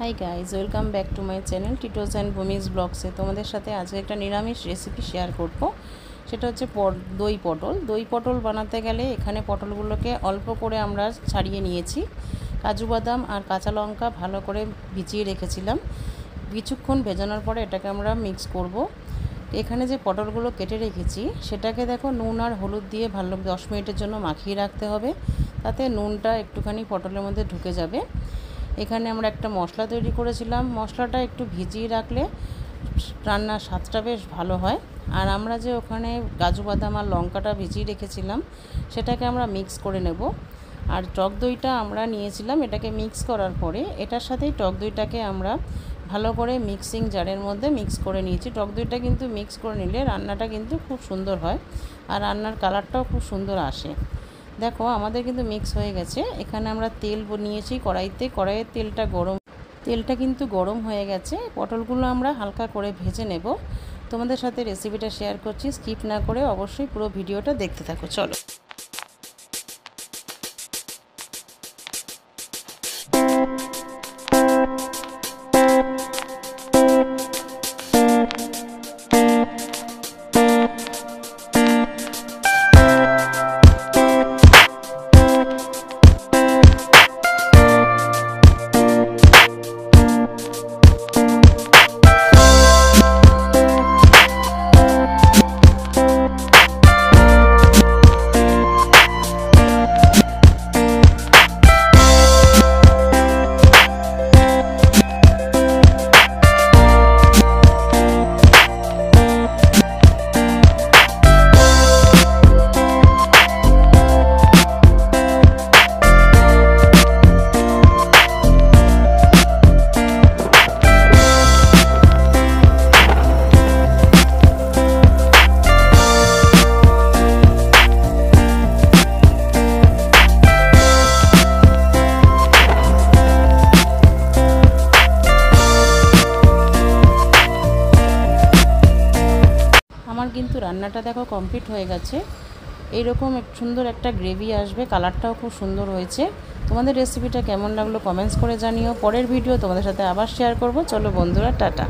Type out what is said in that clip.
High guys, welcome back to my channel Titos and Bhumij ব্লগসে। তোমাদের সাথে আজকে একটা নিরামিষ রেসিপি শেয়ার করব। সেটা হচ্ছে দই পটল বানাতে গেলে এখানে পটলগুলোকে অল্প করে আমরা ছাড়িয়ে নিয়েছি। কাজু বাদাম আর কাঁচা লঙ্কা ভালো করে ভিজিয়ে রেখেছিলাম। কিছুক্ষণ ভেজানোর পরে এটাকে আমরা মিক্স করব। এখানে যে পটলগুলো কেটে রেখেছি সেটাকে দেখো নুন আর হলুদ দিয়ে ভালো 10 মিনিটের জন্য মাখিয়ে রাখতে হবে, তাতে নুনটা একটুখানি পটলের মধ্যে ঢুকে যাবে। এখানে আমরা একটা মশলা তৈরি করেছিলাম, মশলাটা একটু ভিজিয়ে রাখলে রান্নার স্বাদটা বেশ ভালো হয়। আর আমরা যে ওখানে কাজু বাদাম আর লঙ্কাটা ভিজিয়ে রেখেছিলাম সেটাকে আমরা মিক্স করে নেব। আর টক দইটা আমরা নিয়েছিলাম, এটাকে মিক্স করার পরে এটার সাথেই টক দইটাকে আমরা ভালো করে মিক্সিং জারের মধ্যে মিক্স করে নিয়েছি। টক দইটা কিন্তু মিক্স করে নিলে রান্নাটা কিন্তু খুব সুন্দর হয় আর রান্নার কালারটাও খুব সুন্দর আসে। দেখো আমাদের কিন্তু মিক্স হয়ে গেছে। এখানে আমরা তেল নিয়েছি কড়াইয়ের তেলটা কিন্তু গরম হয়ে গেছে। পটলগুলো আমরা হালকা করে ভেজে নেব। তোমাদের সাথে রেসিপিটা শেয়ার করছি, স্কিপ না করে অবশ্যই পুরো ভিডিওটা দেখতে থাকো। চলো। আমার কিন্তু রান্নাটা দেখো কমপ্লিট হয়ে গেছে। এইরকম সুন্দর একটা গ্রেভি আসবে, কালারটাও খুব সুন্দর হয়েছে। তোমাদের রেসিপিটা কেমন লাগলো কমেন্টস করে জানিও। পরের ভিডিও তোমাদের সাথে আবার শেয়ার করব। চলো বন্ধুরা, টাটা।